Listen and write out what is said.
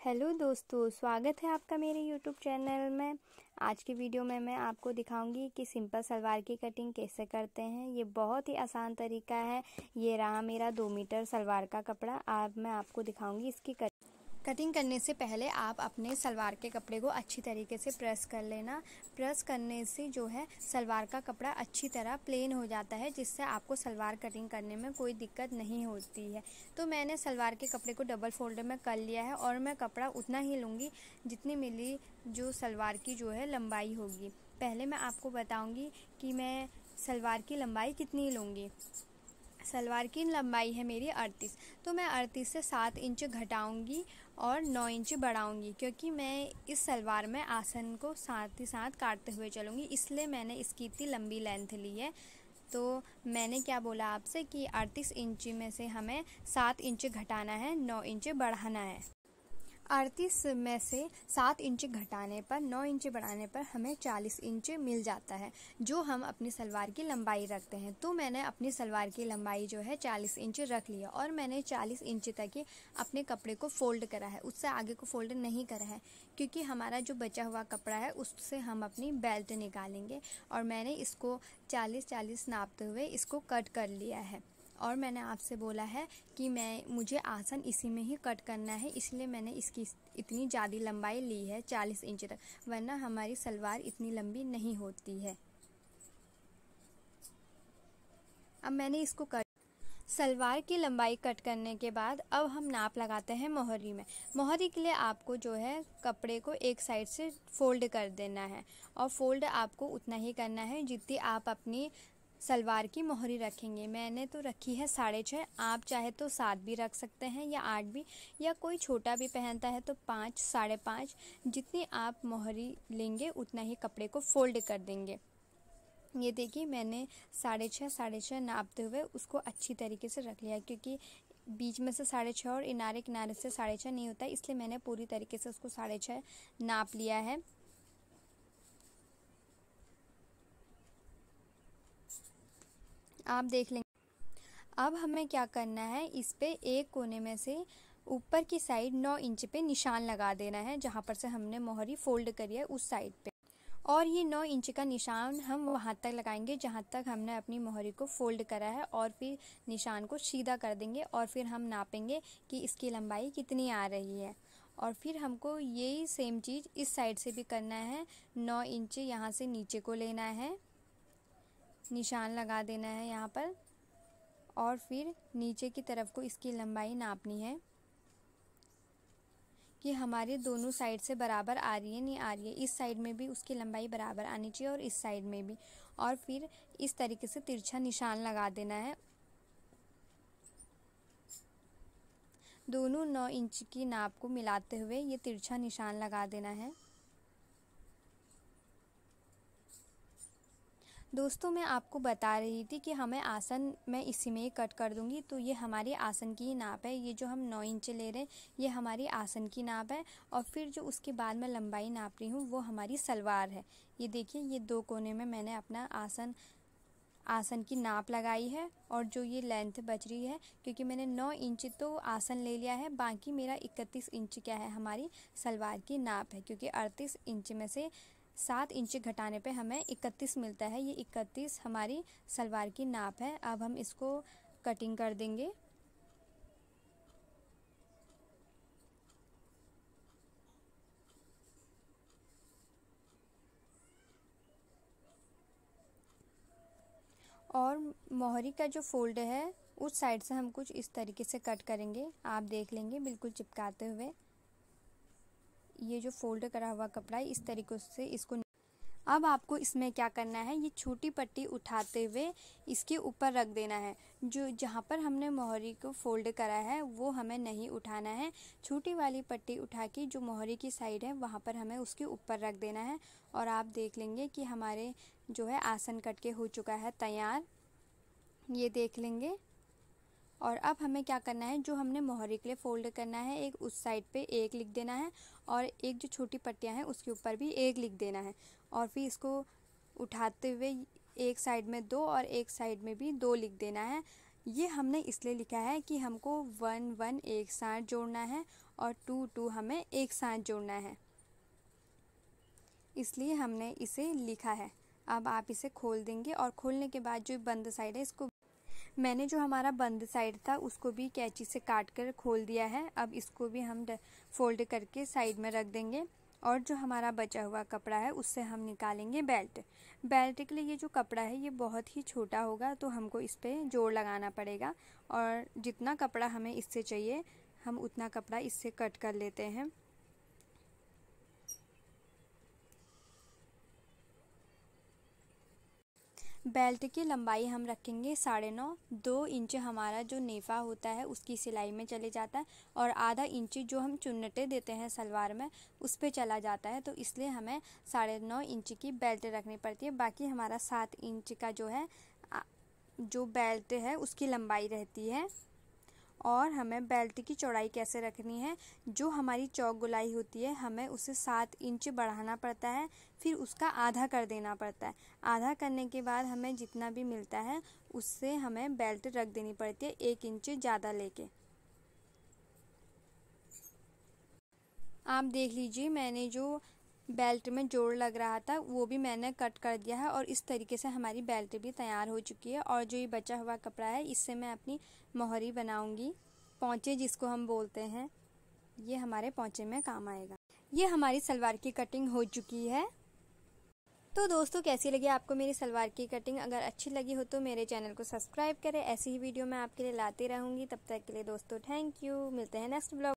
Hello दोस्तों, स्वागत है आपका मेरे यूट्यूब चैनल में। आज की वीडियो में मैं आपको दिखाऊंगी कि सिंपल सलवार की कटिंग कैसे करते हैं। ये बहुत ही आसान तरीका है। ये रहा मेरा 2 मीटर सलवार का कपड़ा। अब मैं आपको दिखाऊंगी इसकी कटिंग करने से पहले आप अपने सलवार के कपड़े को अच्छी तरीके से प्रेस कर लेना। प्रेस करने से जो है सलवार का कपड़ा अच्छी तरह प्लेन हो जाता है, जिससे आपको सलवार कटिंग करने में कोई दिक्कत नहीं होती है। तो मैंने सलवार के कपड़े को डबल फोल्ड में कर लिया है और मैं कपड़ा उतना ही लूँगी जितनी मेरी जो सलवार की जो है लंबाई होगी। पहले मैं आपको बताऊँगी कि मैं सलवार की लंबाई कितनी लूँगी। सलवार की लंबाई है मेरी 38, तो मैं 38 से 7 इंच घटाऊंगी और 9 इंच बढ़ाऊंगी, क्योंकि मैं इस सलवार में आसन को साथ ही साथ काटते हुए चलूँगी, इसलिए मैंने इसकी इतनी लंबी लेंथ ली है। तो मैंने क्या बोला आपसे कि 38 इंच में से हमें 7 इंच घटाना है, 9 इंच बढ़ाना है। 38 में से 7 इंच घटाने पर 9 इंच बढ़ाने पर हमें 40 इंच मिल जाता है, जो हम अपनी सलवार की लंबाई रखते हैं। तो मैंने अपनी सलवार की लंबाई जो है 40 इंच रख लिया और मैंने 40 इंच तक ही अपने कपड़े को फोल्ड करा है, उससे आगे को फोल्ड नहीं करा है, क्योंकि हमारा जो बचा हुआ कपड़ा है उससे हम अपनी बेल्ट निकालेंगे। और मैंने इसको 40-40 नापते हुए इसको कट कर लिया है। और मैंने आपसे बोला है कि मुझे आसन इसी में ही कट करना है, इसलिए मैंने इसकी इतनी ज़्यादा लंबाई ली है 40 इंच तक, वरना हमारी सलवार इतनी लंबी नहीं होती है। अब मैंने इसको सलवार की लंबाई कट करने के बाद अब हम नाप लगाते हैं मोहरी में। मोहरी के लिए आपको जो है कपड़े को एक साइड से फोल्ड कर देना है, और फोल्ड आपको उतना ही करना है जितनी आप अपनी सलवार की मोहरी रखेंगे। मैंने तो रखी है 6.5, आप चाहे तो 7 भी रख सकते हैं या 8 भी, या कोई छोटा भी पहनता है तो 5, 5.5, जितनी आप मोहरी लेंगे उतना ही कपड़े को फोल्ड कर देंगे। ये देखिए मैंने 6.5 नापते हुए उसको अच्छी तरीके से रख लिया, क्योंकि बीच में से 6.5 और किनारे किनारे से 6.5 नहीं होता, इसलिए मैंने पूरी तरीके से उसको 6.5 नाप लिया है। आप देख लेंगे। अब हमें क्या करना है, इस पे एक कोने में से ऊपर की साइड 9 इंच पे निशान लगा देना है, जहाँ पर से हमने मोहरी फोल्ड करी है उस साइड पे। और ये 9 इंच का निशान हम वहाँ तक लगाएंगे जहाँ तक हमने अपनी मोहरी को फोल्ड करा है, और फिर निशान को सीधा कर देंगे और फिर हम नापेंगे कि इसकी लंबाई कितनी आ रही है। और फिर हमको यही सेम चीज़ इस साइड से भी करना है। 9 इंच यहाँ से नीचे को लेना है, निशान लगा देना है यहाँ पर, और फिर नीचे की तरफ को इसकी लंबाई नापनी है कि हमारे दोनों साइड से बराबर आ रही है नहीं आ रही है। इस साइड में भी उसकी लंबाई बराबर आनी चाहिए और इस साइड में भी। और फिर इस तरीके से तिरछा निशान लगा देना है। दोनों 9 इंच की नाप को मिलाते हुए ये तिरछा निशान लगा देना है। दोस्तों, मैं आपको बता रही थी कि हमें आसन मैं इसी में ही कट कर दूंगी, तो ये हमारी आसन की ही नाप है। ये जो हम 9 इंच ले रहे हैं ये हमारी आसन की नाप है, और फिर जो उसके बाद मैं लंबाई नाप रही हूँ वो हमारी सलवार है। ये देखिए, ये 2 कोने में मैंने अपना आसन की नाप लगाई है, और जो ये लेंथ बच रही है, क्योंकि मैंने 9 इंच तो आसन ले लिया है, बाकी मेरा 31 इंच क्या है हमारी सलवार की नाप है, क्योंकि 38 इंच में से 7 इंच घटाने पे हमें 31 मिलता है। ये 31 हमारी सलवार की नाप है। अब हम इसको कटिंग कर देंगे। और मोहरी का जो फोल्ड है उस साइड से हम कुछ इस तरीके से कट करेंगे। आप देख लेंगे बिल्कुल चिपकाते हुए। ये जो फोल्ड करा हुआ कपड़ा है इस तरीके से इसको। अब आपको इसमें क्या करना है, ये छोटी पट्टी उठाते हुए इसके ऊपर रख देना है। जो जहाँ पर हमने मोहरी को फोल्ड करा है वो हमें नहीं उठाना है। छोटी वाली पट्टी उठा के जो मोहरी की साइड है वहाँ पर हमें उसके ऊपर रख देना है। और आप देख लेंगे कि हमारे जो है आसन कट के हो चुका है तैयार। ये देख लेंगे। और अब हमें क्या करना है, जो हमने मोहरी के लिए फोल्ड करना है एक उस साइड पे 1 लिख देना है, और एक जो छोटी पट्टियां हैं उसके ऊपर भी 1 लिख देना है। और फिर इसको उठाते हुए एक साइड में 2 और एक साइड में भी 2 लिख देना है। ये हमने इसलिए लिखा है कि हमको 1 1 एक साथ जोड़ना है, और 2 2 हमें एक साथ जोड़ना है, इसलिए हमने इसे लिखा है। अब आप इसे खोल देंगे और खोलने के बाद जो बंद साइड है इसको, मैंने जो हमारा बंद साइड था उसको भी कैंची से काट कर खोल दिया है। अब इसको भी हम फोल्ड करके साइड में रख देंगे और जो हमारा बचा हुआ कपड़ा है उससे हम निकालेंगे बेल्ट। बेल्ट के लिए ये जो कपड़ा है ये बहुत ही छोटा होगा, तो हमको इस पर जोड़ लगाना पड़ेगा और जितना कपड़ा हमें इससे चाहिए हम उतना कपड़ा इससे कट कर लेते हैं। बेल्ट की लंबाई हम रखेंगे 9.5। 2 इंच हमारा जो नेफा होता है उसकी सिलाई में चले जाता है और आधा इंच जो हम चुन्नटे देते हैं सलवार में उस पे चला जाता है, तो इसलिए हमें 9.5 इंच की बेल्ट रखनी पड़ती है। बाकी हमारा 7 इंच का जो है जो बेल्ट है उसकी लंबाई रहती है। और हमें बेल्ट की चौड़ाई कैसे रखनी है, जो हमारी चौक गोलाई होती है हमें उसे 7 इंच बढ़ाना पड़ता है, फिर उसका आधा कर देना पड़ता है। आधा करने के बाद हमें जितना भी मिलता है उससे हमें बेल्ट रख देनी पड़ती है 1 इंच ज़्यादा लेके। आप देख लीजिए, मैंने जो बेल्ट में जोड़ लग रहा था वो भी मैंने कट कर दिया है और इस तरीके से हमारी बेल्ट भी तैयार हो चुकी है। और जो ये बचा हुआ कपड़ा है इससे मैं अपनी मोहरी बनाऊंगी, पोंचे जिसको हम बोलते हैं, ये हमारे पोंचे में काम आएगा। ये हमारी सलवार की कटिंग हो चुकी है। तो दोस्तों कैसी लगी आपको मेरी सलवार की कटिंग? अगर अच्छी लगी हो तो मेरे चैनल को सब्सक्राइब करें, ऐसी ही वीडियो मैं आपके लिए लाती रहूँगी। तब तक के लिए दोस्तों थैंक यू, मिलते हैं नेक्स्ट ब्लॉग।